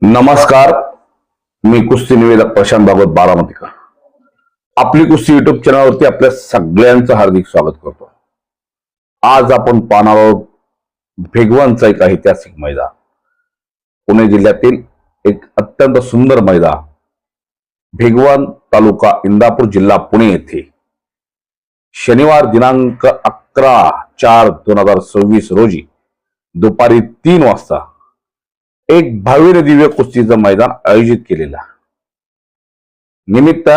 नमस्कार. मी कुस्ती निवेदक प्रशांत भागवत बारामतीकर. आपली कुस्ती युट्यूब चॅनलवरती आपल्या सगळ्यांचं हार्दिक स्वागत करतो. आज आपण पाहणार आहोत भिगवणचं एक ऐतिहासिक मैदान. पुणे जिल्ह्यातील एक अत्यंत सुंदर मैदान. भिगवण तालुका इंदापूर जिल्हा पुणे येथे शनिवार दिनांक 11/4/2026 रोजी दुपारी 3 वाजता एक भव्य दिव्य कुस्तीचं मैदान आयोजित केलेलं. निमित्त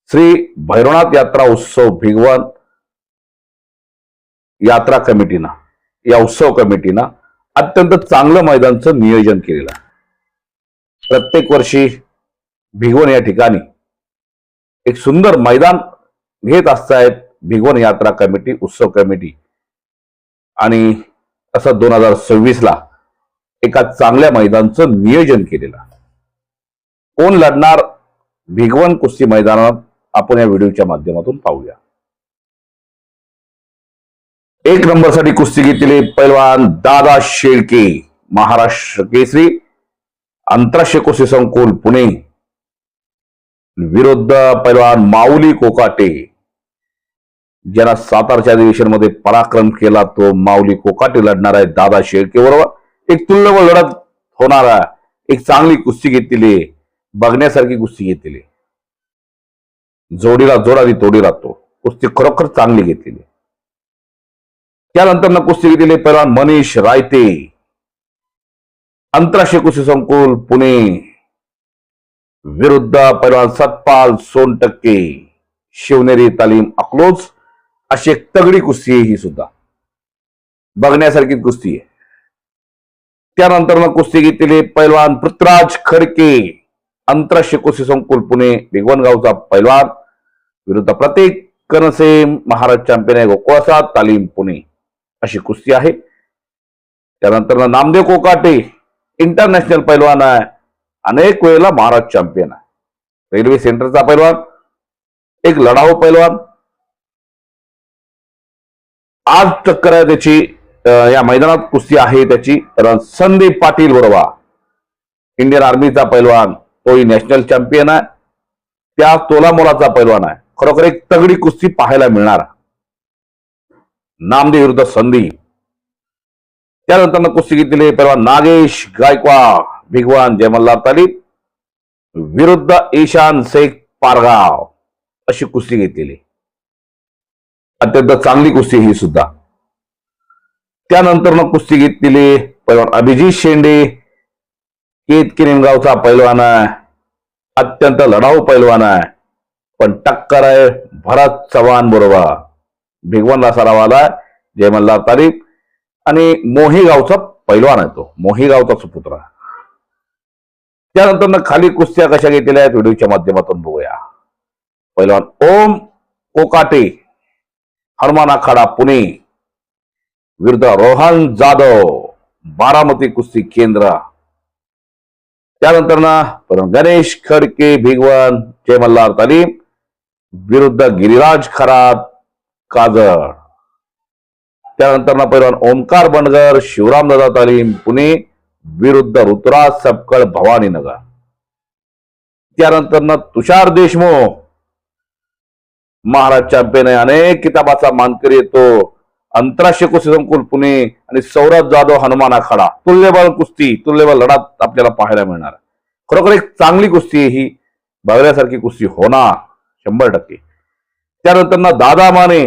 श्री भैरवनाथ यात्रा उत्सव भिगवण यात्रा कमिटीनं या उत्सव कमिटीनं अत्यंत चांगलं मैदानचं नियोजन केलेलं. प्रत्येक वर्षी भिगवण या ठिकाणी एक सुंदर मैदान घेत असतायत भिगवण यात्रा कमिटी उत्सव कमिटी. आणि असं 2026 ला एका चांगल्या मैदानाचं नियोजन केलेलं. कोण लढणार भिगवण कुस्ती मैदानात आपण या व्हिडिओच्या माध्यमातून पाहूया. 1 नंबरसाठी कुस्ती घेतलेले पैलवान दादा शेळके महाराष्ट्र केसरी आंतरराष्ट्रीय कुस्ती संकुल पुणे विरुद्ध पैलवान माऊली कोकाटे. ज्यांना सातारच्या अधिवेशन मध्ये पराक्रम केला तो माऊली कोकाटे लढणार आहे दादा शेळके बरोबर. एक तुल्यबळ लढत होणार आहे. एक चांगली कुस्ती घेतलेली, बघण्यासारखी कुस्ती घेतलेली. जोडीला जोडाली तोडी राहतो. कुस्ती खरोखर चांगली घेतलेली. त्यानंतर कुस्ती घेतलेले पैलवान मनीष रायते आंतरराष्ट्रीय कुस्ती संकुल पुणे विरुद्ध पैलवान सतपाल सोनटक्के शिवनेरी तालीम अकलोज. अशी एक तगडी कुस्ती आहे ही सुद्धा, बघण्यासारखी कुस्ती आहे. त्यानंतर कुस्ती घेतलेले पैलवान पृथ्वीराज खडके आंतरराष्ट्रीय कुस्ती संकुल पुणे भिगवण गावचा पैलवान विरुद्ध प्रतीक कनसे महाराष्ट्र चॅम्पियन आहे गोकुळाचा तालीम पुणे. अशी कुस्ती आहे. त्यानंतर नामदेव कोकाटे इंटरनॅशनल पैलवान आहे, अनेक वेळेला महाराष्ट्र चॅम्पियन आहे, रेल्वे सेंटरचा पैलवान, एक लढाऊ पैलवान. आज टक्कर आहे त्याची या मैदानात कुस्ती आहे त्याची संदीप पाटील बरोबर. इंडियन आर्मीचा पैलवान, तोही नॅशनल चॅम्पियन आहे, त्या तोलामोलाचा पैलवान आहे. खरोखर एक तगडी कुस्ती पाहायला मिळणार नामदेव विरुद्ध संदीप. त्यानंतर कुस्ती घेतलेले पैलवान नागेश गायकवाड भिगवण जयमल्लार तालीम विरुद्ध ईशान शेख पारगाव. अशी कुस्ती घेतलेली, अत्यंत चांगली कुस्ती ही सुद्धा. त्यानंतर कुस्ती घेतलेली पैलवान अभिजित शेंडे केतकी निमगावचा पैलवान आहे, अत्यंत लढाऊ पैलवान आहे. पण टक्कर आहे भरत चव्हाण बरोबर. भिगवणला सरावाला जयमल्लार तालीम आणि मोही गावचा पैलवान आहे, तो मोही गावचा सुपुत्र आहे. त्यानंतर खाली कुस्त्या कशा घेतलेल्या आहेत व्हिडिओच्या माध्यमातून बघूया. पैलवान ओम कोकाटे हनुमान आखाडा पुणे विरुद्ध रोहन जाधव बारामती कुस्ती केंद्र. त्यानंतर गणेश खडके भिगवण जयमल्लार तालीम विरुद्ध गिरिराज खरात काजळ. त्यानंतर पैलवान ओमकार बंडगर शिवराम दादा तालीम पुणे विरुद्ध ऋतुराज सपकळ भवानीनगर. त्यानंतर तुषार देशमुख महाराष्ट्र चॅम्पियन आहे, अनेक किताबाचा मानकरी येतो, आंतरराष्ट्रीय कुस्ती संकुल पुणे आणि सौरभ जाधव हनुमान आखाडा. तुल्यबळ कुस्ती, तुल्यबळ लढत आपल्याला पाहायला मिळणार. खरोखर एक चांगली कुस्ती ही, बघण्यासारखी कुस्ती होणार 100%. त्यानंतर दादा माने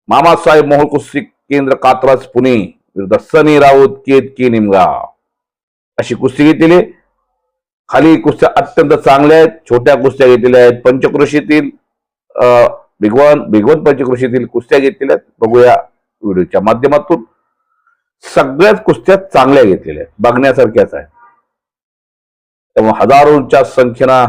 मामासाहेब मोहोळ कुस्ती केंद्र कात्रज पुणे विरुद्ध सनी राऊत केतकी निमगाव. अशी कुस्ती घेतलेली. खाली कुस्त्या अत्यंत चांगल्या आहेत, छोट्या कुस्त्या घेतलेल्या आहेत. पंचक्रोशीतील भिगवण पंचक्रोशीतील कुस्त्या घेतलेल्या आहेत. बघूया व्हिडिओच्या माध्यमातून. सगळ्याच कुस्त्या चांगल्या घेतलेल्या आहेत, बघण्यासारख्याच आहेत. त्यामुळे हजारोंच्या संख्येनं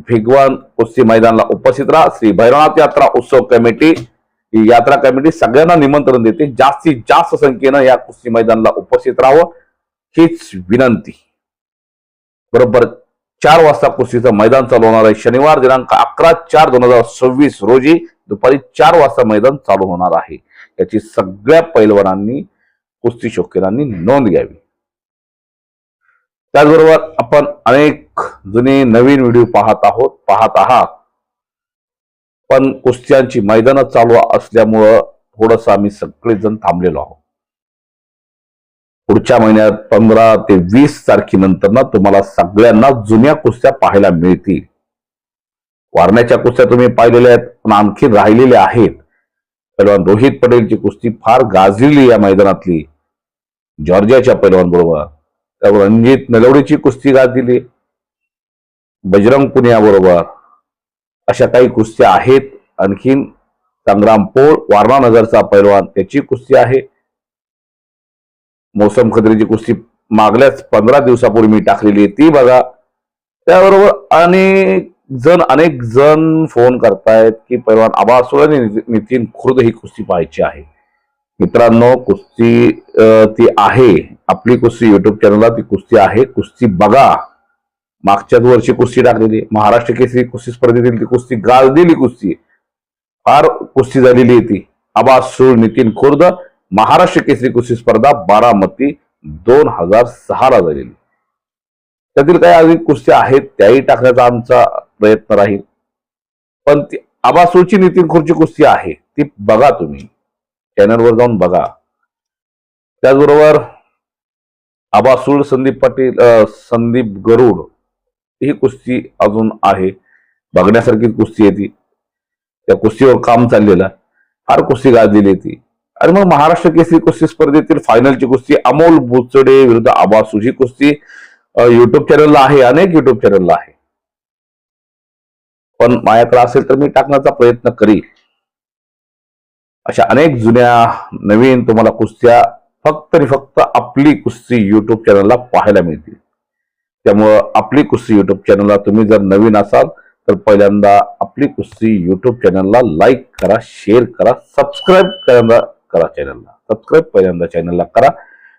भिगवण कुस्ती मैदानाला उपस्थित राहा. श्री भैरवनाथ यात्रा उत्सव कमिटी ही यात्रा कमिटी सगळ्यांना निमंत्रण देते. जास्तीत जास्त संख्येनं या कुस्ती मैदानाला उपस्थित राहावं हीच विनंती. बरोबर 4 वाजता कुस्तीचं मैदान चालू होणार आहे. शनिवार दिनांक 11/4/2026 रोजी दुपारी 4 वाजता मैदान चालू होणार आहे. याची सगळ्या पैलवानांनी कुस्ती शौकीनांनी नोंद घ्यावी. त्याचबरोबर आपण अनेक जुने नवीन व्हिडिओ पाहत आहात, पण कुस्त्यांची मैदानं चालू असल्यामुळं थोडंसं आम्ही सगळेजण थांबलेलो आहोत. पुढच्या महिन्यात 15 ते 20 तारखेनंतर ना तुम्हाला सगळ्यांना जुन्या कुस्त्या पाहायला मिळतील. वारण्याच्या कुस्त्या तुम्ही पाहिलेल्या आहेत, पण आणखी राहिलेल्या आहेत. पैलवान रोहित पटेलची कुस्ती फार गाजलेली या मैदानातली, जॉर्जियाच्या पैलवान बरोबर. त्यावर रणजित नलवडेची कुस्ती गाजलेली, बजरंग पुनिया बरोबर. अशा काही कुस्त्या आहेत. आणखीन संग्राम पोळ वारणा नगरचा पैलवान, त्याची कुस्ती आहे. मौसम खत्रीची कुस्ती मागल्याच 15 दिवसापूर्वी मी टाकलेली आहे, ती बघा. त्याबरोबर अनेक जण फोन करतायत की पैलवान आबा सुळ आणि नितीन खुर्द ही कुस्ती पाहायची आहे. मित्रांनो, कुस्ती ती आहे, आपली कुस्ती युट्यूब चॅनलला ती कुस्ती आहे, कुस्ती बघा. मागच्याच वर्षी कुस्ती टाकलेली, महाराष्ट्र केसरी कुस्ती स्पर्धेतील ती कुस्ती गाजलेली कुस्ती, फार कुस्ती झालेली आहे ती. आबा सुळ नितीन खुर्द महाराष्ट्र केसरी कुस्ती स्पर्धा बारामती 2006 ला झालेली. त्यातील काही अधिक कुस्त्या आहेत, त्याही टाकण्याचा आमचा प्रयत्न राहील. पण ती आबा सुळची नितीन खुर्दची कुस्ती आहे, ती बघा, तुम्ही चॅनलवर जाऊन बघा. त्याचबरोबर आबा सुळ संदीप पाटील संदीप गरुड ही कुस्ती अजून आहे, बघण्यासारखी कुस्ती आहे ती. त्या कुस्तीवर काम चाललेलं, फार कुस्ती गाजलेली आहे ती. आणि मग महाराष्ट्र केसरी कुस्ती स्पर्धेतील फायनलची कुस्ती अमोल बुचडे विरुद्ध आबा सुळ ही कुस्ती युट्यूब चॅनलला आहे, अनेक युट्यूब चॅनलला आहे. पण माझ्याकडे असेल तर मी टाकण्याचा प्रयत्न करील. अशा अनेक जुन्या नवीन तुम्हाला कुस्त्या फक्त आणि फक्त आपली कुस्ती युट्यूब चॅनलला पाहायला मिळतील. त्यामुळं आपली कुस्ती युट्यूब चॅनलला तुम्ही जर नवीन असाल तर पहिल्यांदा आपली कुस्ती युट्यूब चॅनलला लाईक करा, शेअर करा, सबस्क्राईब करा चॅनलला. सबस्क्राईब पहिल्यांदा चॅनलला करा.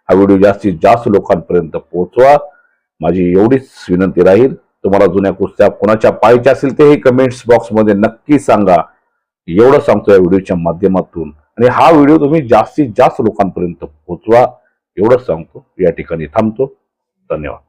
हा व्हिडिओ जास्तीत जास्त लोकांपर्यंत पोहोचवा, माझी एवढीच विनंती राहील. तुम्हाला जुन्या कुस्त्या कोणाच्या पाहायच्या असेल ते कमेंट्स बॉक्समध्ये नक्की सांगा. एवढं सांगतो या व्हिडिओच्या माध्यमातून. आणि हा व्हिडिओ तुम्ही जास्तीत जास्त लोकांपर्यंत पोहोचवा, एवढंच सांगतो. या ठिकाणी थांबतो. धन्यवाद.